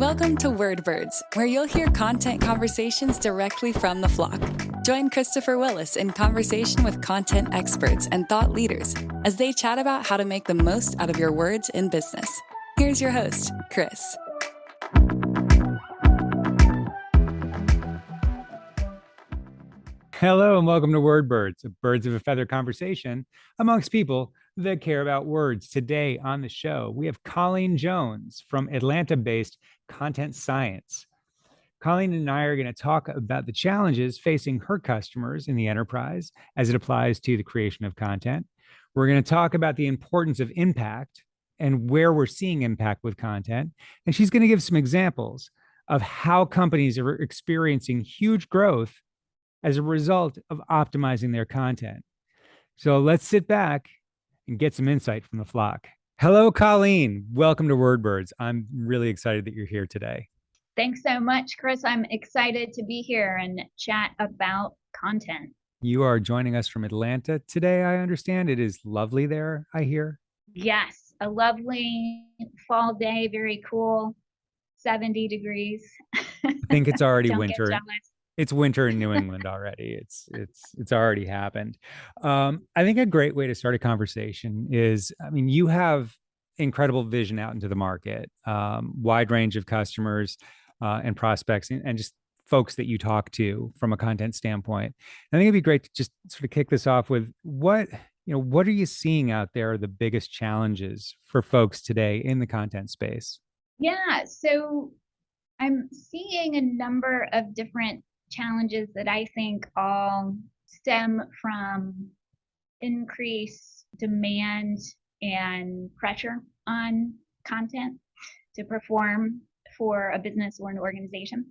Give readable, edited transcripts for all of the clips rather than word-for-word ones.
Welcome to Wordbirds, where you'll hear content conversations directly from the flock. Join Christopher Willis in conversation with content experts and thought leaders as they chat about how to make the most out of your words in business. Here's your host, Chris. Hello and welcome to Wordbirds, a birds of a feather conversation amongst people that care about words. Today on the show, we have Colleen Jones from Atlanta-based Content Science. Colleen and I are going to talk about the challenges facing her customers in the enterprise as it applies to the creation of content. We're going to talk about the importance of impact and where we're seeing impact with content. And she's going to give some examples of how companies are experiencing huge growth as a result of optimizing their content. So let's sit back and get some insight from the flock. Hello, Colleen. Welcome to Wordbirds. I'm really excited that you're here today. Thanks so much, Chris. I'm excited to be here and chat about content. You are joining us from Atlanta today, I understand. It is lovely there, I hear. Yes, a lovely fall day, very cool, 70 degrees. I think it's already Don't winter. get jealous. It's winter in New England already. It's already happened. I think a great way to start a conversation is, you have incredible vision out into the market, wide range of customers and prospects, and just folks that you talk to from a content standpoint. I think it'd be great to just sort of kick this off with what are you seeing out there are the biggest challenges for folks today in the content space? Yeah, so I'm seeing a number of different challenges that I think all stem from increased demand and pressure on content to perform for a business or an organization.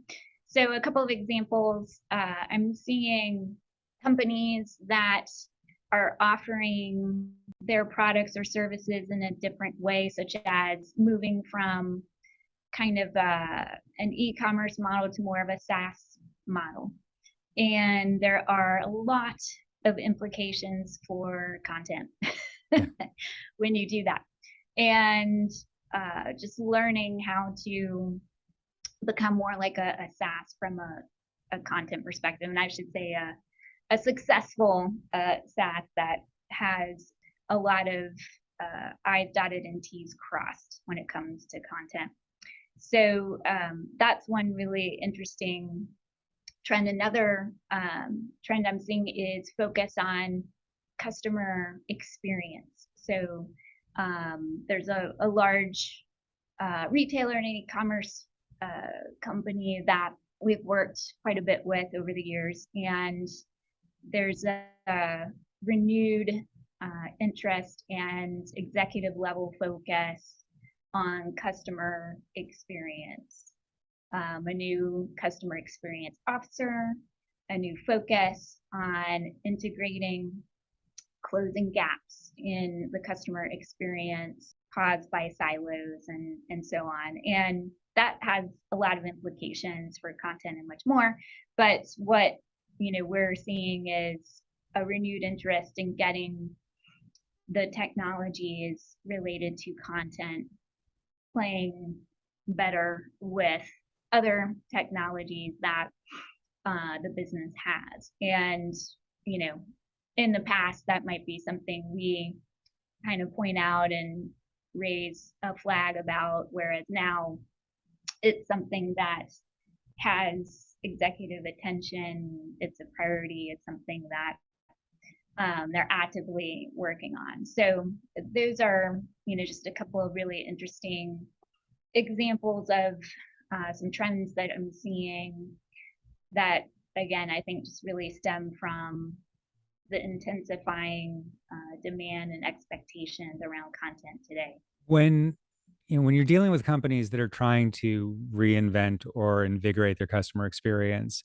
So a couple of examples, I'm seeing companies that are offering their products or services in a different way, such as moving from kind of an e-commerce model to more of a SaaS model. And there are a lot of implications for content when you do that. And just learning how to become more like a SaaS from a content perspective. And I should say a successful SaaS that has a lot of I's dotted and T's crossed when it comes to content. So that's one really interesting trend. Another trend I'm seeing is focus on customer experience. So there's a large retailer and e-commerce company that we've worked quite a bit with over the years, and there's a renewed interest and executive level focus on customer experience. A new customer experience officer, a new focus on integrating, closing gaps in the customer experience caused by silos and so on. And that has a lot of implications for content and much more. But what we're seeing is a renewed interest in getting the technologies related to content playing better with other technologies that the business has. And in the past, that might be something we kind of point out and raise a flag about, whereas now it's something that has executive attention. It's a priority. It's something that they're actively working on. So those are just a couple of really interesting examples of some trends that I'm seeing that, again, I think just really stem from the intensifying demand and expectations around content today. When you're dealing with companies that are trying to reinvent or invigorate their customer experience,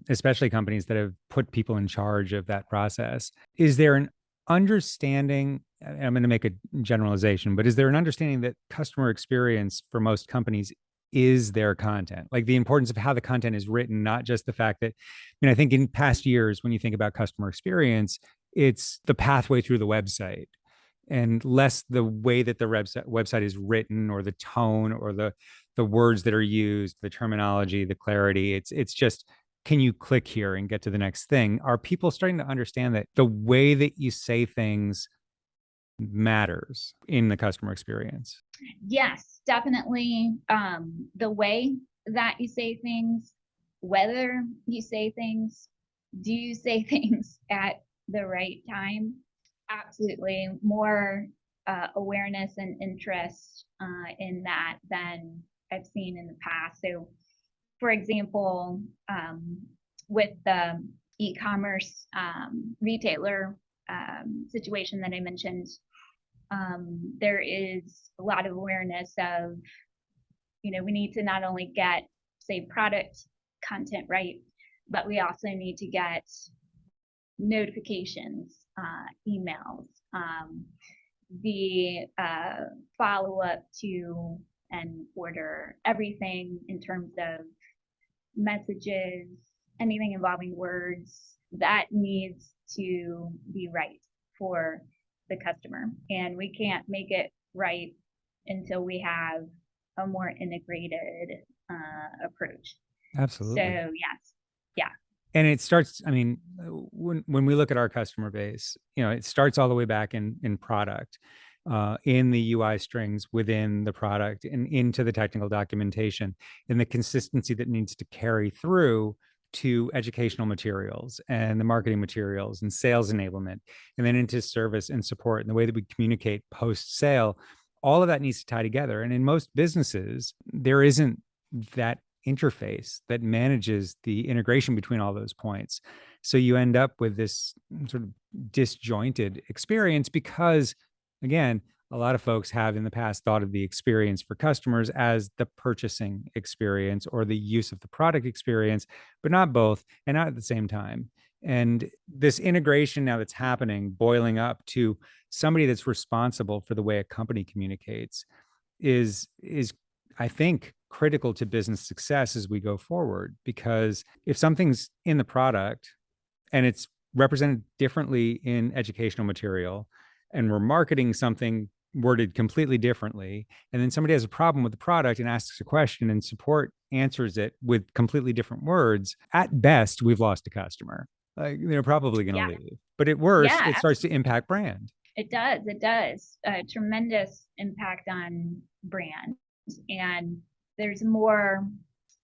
especially companies that have put people in charge of that process, is there an understanding, I'm going to make a generalization, but is there an understanding that customer experience for most companies is their content, like the importance of how the content is written, not just the fact that, I think in past years, when you think about customer experience, it's the pathway through the website. and less the way that the website is written, or the tone, or the words that are used, the terminology, the clarity. It's just, can you click here and get to the next thing? Are people starting to understand that the way that you say things matters in the customer experience? Yes, definitely. The way that you say things, whether you say things, do you say things at the right time? Absolutely. More awareness and interest in that than I've seen in the past. So, for example, with the e-commerce retailer situation that I mentioned, there is a lot of awareness of, we need to not only get, say, product content right, but we also need to get notifications, emails, the follow up to an order, everything in terms of messages, anything involving words, that needs to be right for the customer. And we can't make it right until we have a more integrated approach. Absolutely. So yes, yeah. And it starts, I mean, when we look at our customer base, it starts all the way back in product, in the UI strings within the product, and into the technical documentation, and the consistency that needs to carry through to educational materials and the marketing materials and sales enablement, and then into service and support, and the way that we communicate post sale. All of that needs to tie together. And in most businesses, there isn't that interface that manages the integration between all those points. So you end up with this sort of disjointed experience because, again, a lot of folks have in the past thought of the experience for customers as the purchasing experience or the use of the product experience, but not both, and not at the same time. And this integration now that's happening, boiling up to somebody that's responsible for the way a company communicates, is I think critical to business success as we go forward. Because if something's in the product and it's represented differently in educational material, and we're marketing something worded completely differently, and then somebody has a problem with the product and asks a question and support answers it with completely different words, at best, we've lost a customer. They're probably going to leave. But at worst, it starts to impact brand. It does. It does. A tremendous impact on brand. And there's more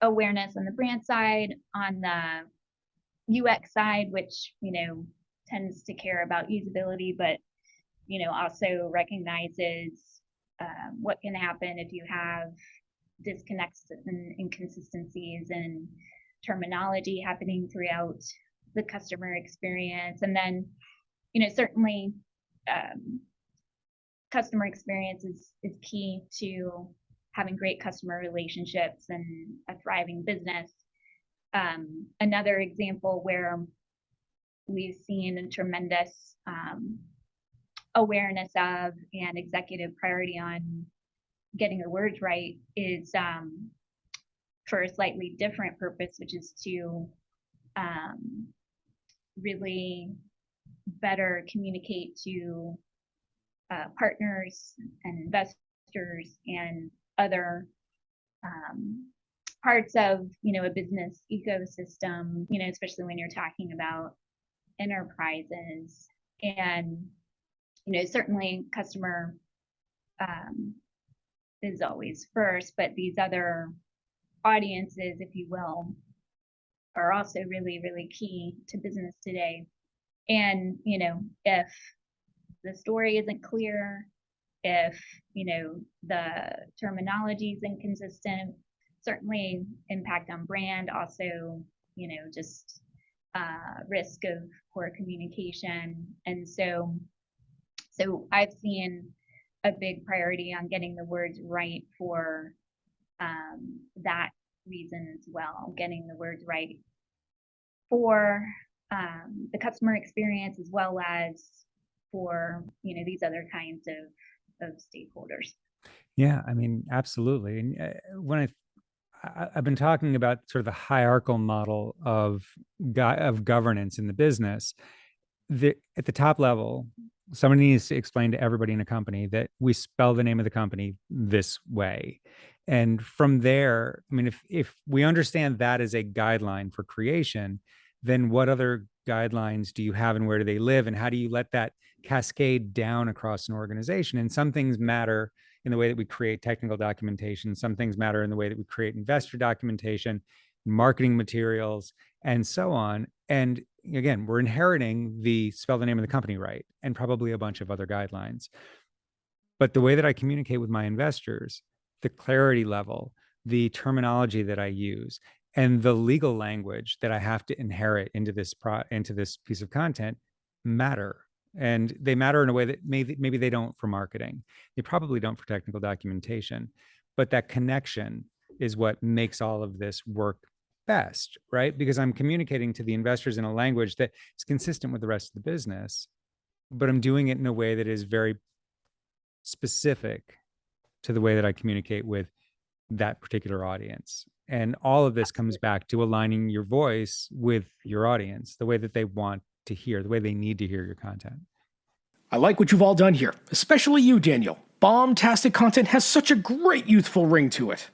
awareness on the brand side, on the UX side, which, tends to care about usability, but, also recognizes what can happen if you have disconnects and inconsistencies and terminology happening throughout the customer experience. And then, certainly customer experience is key to having great customer relationships and a thriving business. Another example where we've seen a tremendous awareness of and executive priority on getting the words right is for a slightly different purpose, which is to really better communicate to partners and investors and other parts of a business ecosystem, especially when you're talking about enterprises. And certainly customer is always first, but these other audiences, if you will, are also really, really key to business today. And if the story isn't clear, if the terminology is inconsistent, certainly impact on brand, also just risk of poor communication. And so I've seen a big priority on getting the words right for that reason as well, getting the words right for the customer experience, as well as for these other kinds of stakeholders. Yeah, I mean, absolutely. And when I've been talking about sort of the hierarchical model of governance in the business, at the top level, somebody needs to explain to everybody in a company that we spell the name of the company this way. And from there, I mean, if we understand that as a guideline for creation, then what other guidelines do you have and where do they live? And how do you let that cascade down across an organization? And some things matter in the way that we create technical documentation. Some things matter in the way that we create investor documentation, marketing materials, and so on. And again, we're inheriting the spell the name of the company right and probably a bunch of other guidelines. But the way that I communicate with my investors, the clarity level, the terminology that I use, and the legal language that I have to inherit into this piece of content matter. And they matter in a way that maybe they don't for marketing. They probably don't for technical documentation. But that connection is what makes all of this work best, right? Because I'm communicating to the investors in a language that is consistent with the rest of the business, but I'm doing it in a way that is very specific to the way that I communicate with that particular audience. And all of this comes back to aligning your voice with your audience, the way that they want to hear, the way they need to hear your content. I like what you've all done here, especially you, Daniel. Bombastic content has such a great youthful ring to it.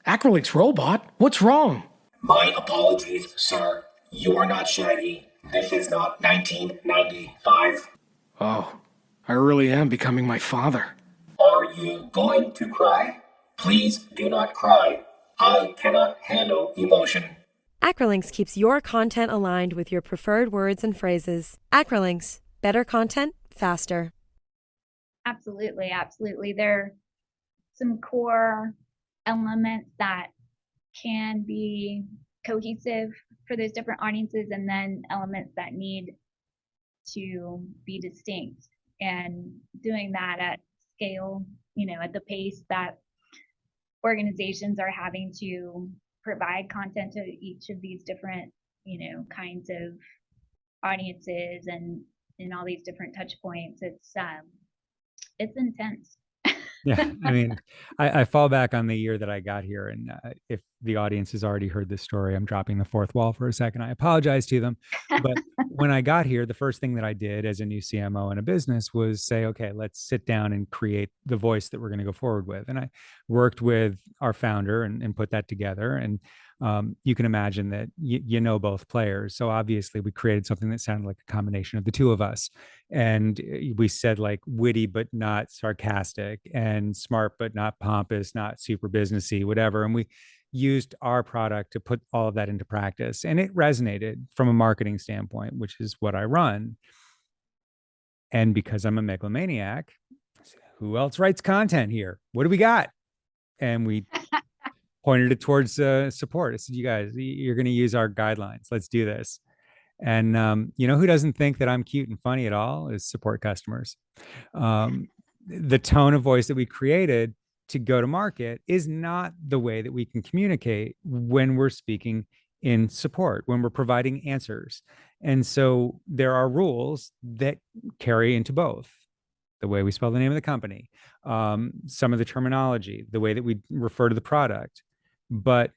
Acrylics robot, what's wrong? My apologies, sir. You are not Shaggy. This is not 1995. Oh, I really am becoming my father. Are you going to cry? Please do not cry. I cannot handle emotion. Acrylinks keeps your content aligned with your preferred words and phrases. Acrylinks, better content, faster. Absolutely, absolutely. There are some core elements that can be cohesive for those different audiences, and then elements that need to be distinct. And doing that at scale, at the pace that organizations are having to provide content to each of these different, kinds of audiences and in all these different touch points, it's intense. Yeah, I mean, I fall back on the year that I got here, and if the audience has already heard this story, I'm dropping the fourth wall for a second. I apologize to them, but when I got here, the first thing that I did as a new CMO in a business was say, okay, let's sit down and create the voice that we're going to go forward with. And I worked with our founder and put that together. And you can imagine that you know both players. So obviously we created something that sounded like a combination of the two of us. And we said like witty, but not sarcastic, and smart, but not pompous, not super businessy, whatever. And we used our product to put all of that into practice. And it resonated from a marketing standpoint, which is what I run. And because I'm a megalomaniac, who else writes content here? What do we got? And we pointed it towards support. I said, you guys, you're going to use our guidelines. Let's do this. And who doesn't think that I'm cute and funny at all is support customers. The tone of voice that we created to go to market is not the way that we can communicate when we're speaking in support, when we're providing answers. And so there are rules that carry into both. The way we spell the name of the company, some of the terminology, the way that we refer to the product. But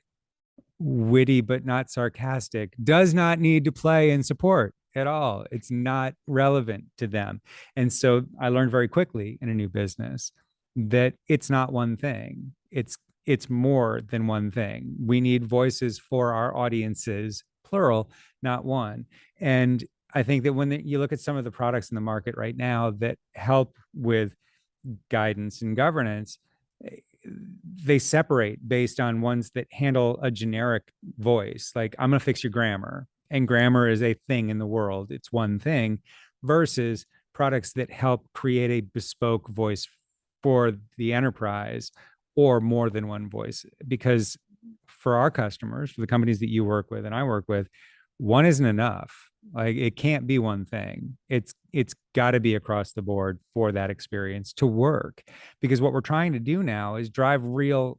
witty but not sarcastic does not need to play in support at all. It's not relevant to them. And so I learned very quickly in a new business that it's not one thing. It's more than one thing. We need voices for our audiences, plural, not one. And I think that when you look at some of the products in the market right now that help with guidance and governance, they separate based on ones that handle a generic voice. Like, I'm going to fix your grammar, and grammar is a thing in the world. It's one thing, versus products that help create a bespoke voice for the enterprise, or more than one voice. Because for our customers, for the companies that you work with and I work with, one isn't enough. Like, it can't be one thing. It's got to be across the board for that experience to work. Because what we're trying to do now is drive real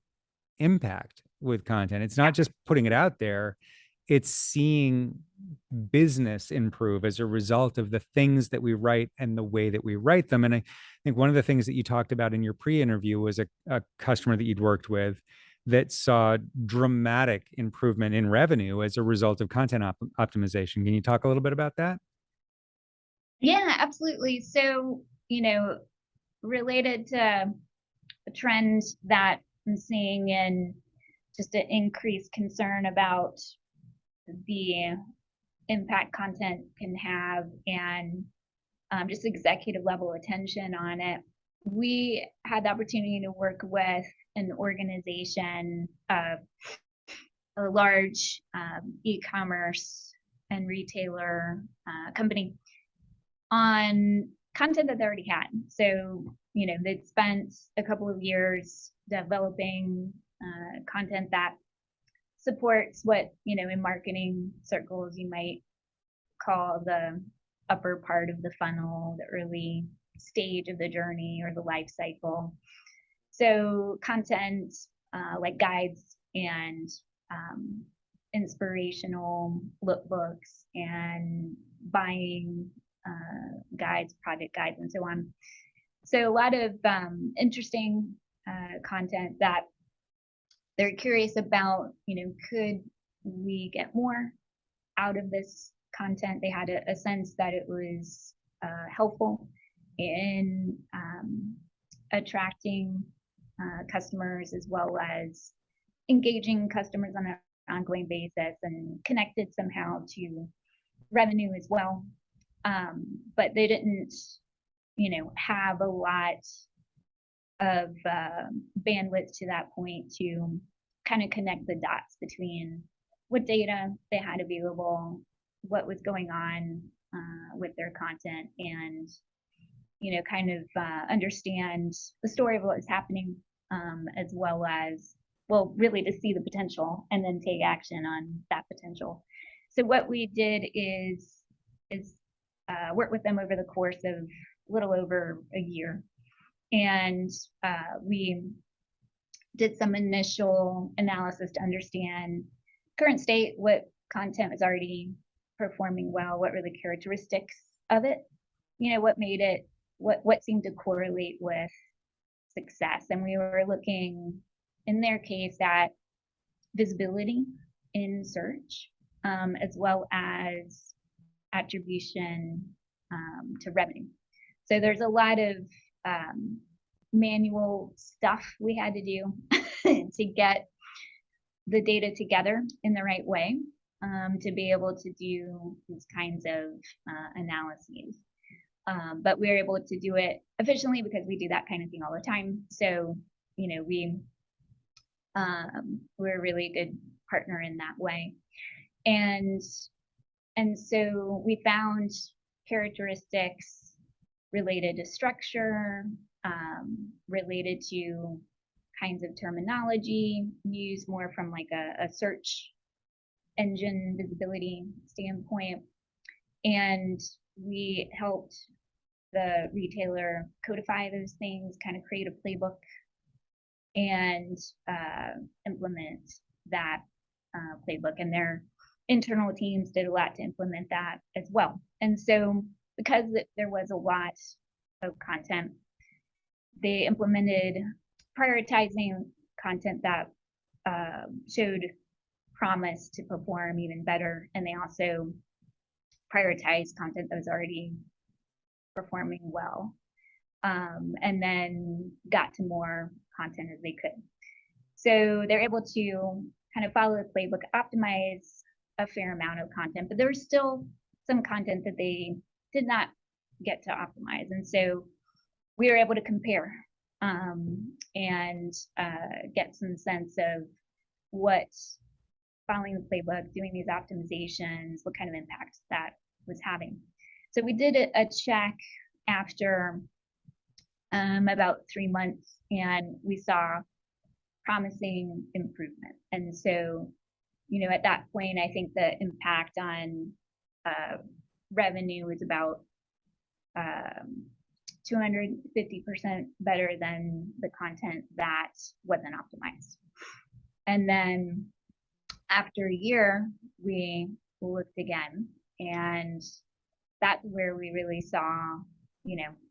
impact with content. It's not just putting it out there. It's seeing business improve as a result of the things that we write and the way that we write them. And I think one of the things that you talked about in your pre-interview was a customer that you'd worked with that saw dramatic improvement in revenue as a result of content optimization. Can you talk a little bit about that? Yeah, absolutely. So, related to a trend that I'm seeing in just an increased concern about the impact content can have and just executive level attention on it. We had the opportunity to work with an organization, a large e-commerce and retailer company on content that they already had. So, they'd spent a couple of years developing content that supports what, in marketing circles, you might call the upper part of the funnel, the early stage of the journey or the life cycle. So content like guides and inspirational lookbooks and buying guides, project guides, and so on. So a lot of interesting content that they're curious about, could we get more out of this content? They had a sense that it was helpful in attracting customers as well as engaging customers on an ongoing basis and connected somehow to revenue as well. But they didn't, have a lot of bandwidth to that point to kind of connect the dots between what data they had available, what was going on with their content, and kind of understand the story of what was happening, as well as, well, really to see the potential and then take action on that potential. So what we did is work with them over the course of a little over a year, and we did some initial analysis to understand current state, what content was already performing well, what were the characteristics of it, what made it, what seemed to correlate with success. And we were looking, in their case, at visibility in search, as well as attribution to revenue. So there's a lot of manual stuff we had to do to get the data together in the right way, to be able to do these kinds of analyses. But we were able to do it efficiently because we do that kind of thing all the time. So, we're a really good partner in that way. And so we found characteristics related to structure, related to kinds of terminology used more from like a search engine visibility standpoint. And we helped the retailer codify those things, kind of create a playbook and implement that playbook. And their internal teams did a lot to implement that as well. And so because there was a lot of content, they implemented prioritizing content that showed promise to perform even better. And they also prioritized content that was already performing well, and then got to more content as they could. So they're able to kind of follow the playbook, optimize a fair amount of content, but there was still some content that they did not get to optimize. And so we were able to compare and get some sense of what following the playbook, doing these optimizations, what kind of impact that was having. So we did a check after about 3 months, and we saw promising improvement. And so, at that point, I think the impact on revenue was about 250% better than the content that wasn't optimized. And then after a year, we looked again, and that's where we really saw,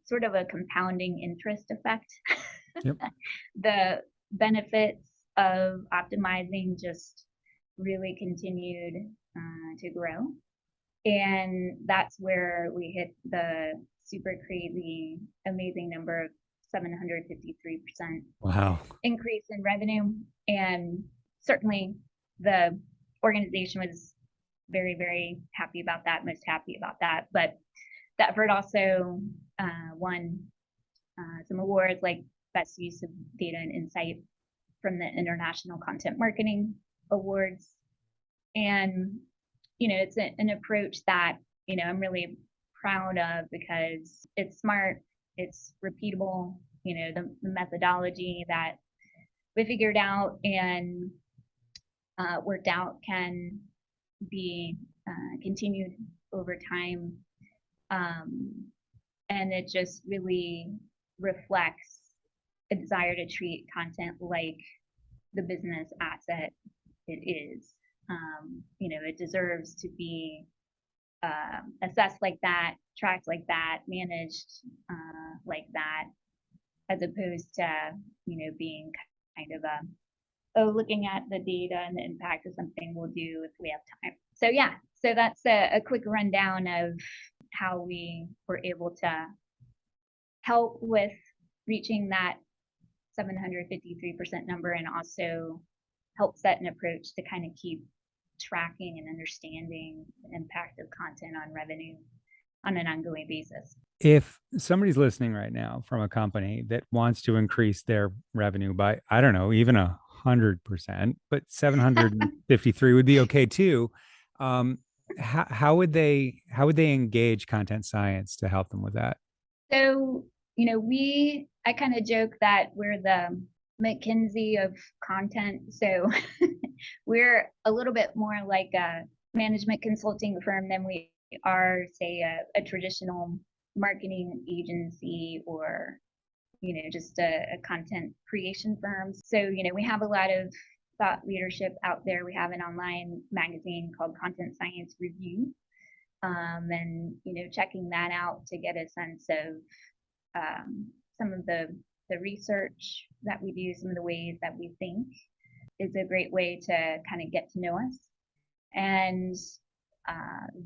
sort of a compounding interest effect. Yep. The benefits of optimizing just really continued to grow. And that's where we hit the super crazy, amazing number of 753% Wow. increase in revenue. And certainly the organization was very, very happy about that, most happy about that. But the effort also won some awards like Best Use of Data and Insight from the International Content Marketing Awards. And, it's an approach that, I'm really proud of because it's smart, it's repeatable, the methodology that we figured out and worked out can be continued over time. And it just really reflects a desire to treat content like the business asset it is. It deserves to be assessed like that, tracked like that, managed like that, as opposed to, being kind of looking at the data and the impact of something we'll do if we have time. So yeah, so that's a quick rundown of how we were able to help with reaching that 753% number and also help set an approach to kind of keep tracking and understanding the impact of content on revenue on an ongoing basis. If somebody's listening right now from a company that wants to increase their revenue by, I don't know, even 100%, but 753 would be okay too. How would they engage Content Science to help them with that? So, I kind of joke that we're the McKinsey of content. So we're a little bit more like a management consulting firm than we are, say, a traditional marketing agency or, just a content creation firm. So, we have a lot of thought leadership out there. We have an online magazine called Content Science Review. And, checking that out to get a sense of some of the research that we do, some of the ways that we think is a great way to kind of get to know us. And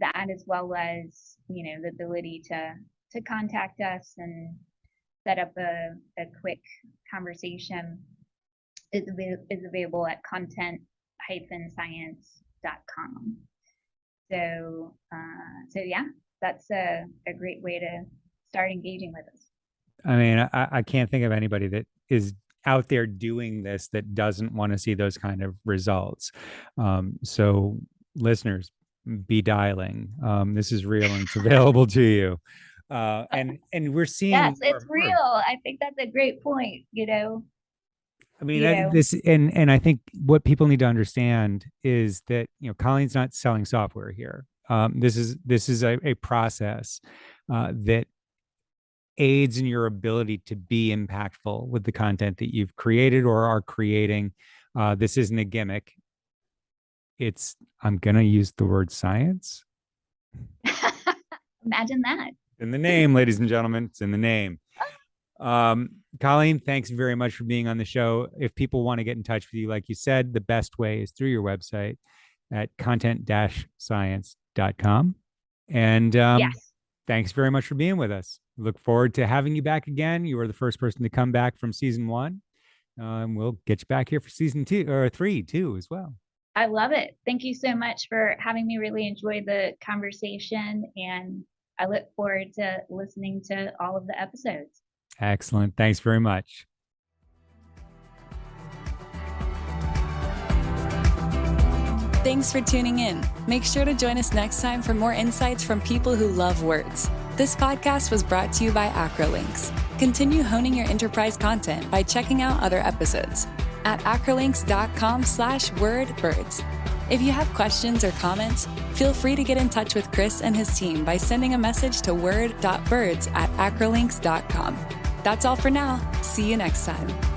that, as well as, the ability to contact us and set up a quick conversation is available at content-science.com. So yeah, that's a great way to start engaging with us. I mean, I can't think of anybody that is out there doing this that doesn't want to see those kind of results. So listeners, be dialing. This is real and it's available to you. And we're seeing. Yes, it's real. I think that's a great point, I mean, this and I think what people need to understand is that, Colleen's not selling software here. This is a process that aids in your ability to be impactful with the content that you've created or are creating. This isn't a gimmick. I'm going to use the word science. Imagine that. In the name, ladies and gentlemen, it's in the name. Colleen, thanks very much for being on the show. If people want to get in touch with you, like you said, the best way is through your website at content-science.com. And yes. Thanks very much for being with us. Look forward to having you back again. You were the first person to come back from season 1. And we'll get you back here for season 2 or 3 too as well. I love it. Thank you so much for having me. Really enjoyed the conversation, and I look forward to listening to all of the episodes. Excellent. Thanks very much. Thanks for tuning in. Make sure to join us next time for more insights from people who love words. This podcast was brought to you by Acrolinks. Continue honing your enterprise content by checking out other episodes at acrolinks.com/wordbirds. If you have questions or comments, feel free to get in touch with Chris and his team by sending a message to word.birds@acrolinks.com. That's all for now. See you next time.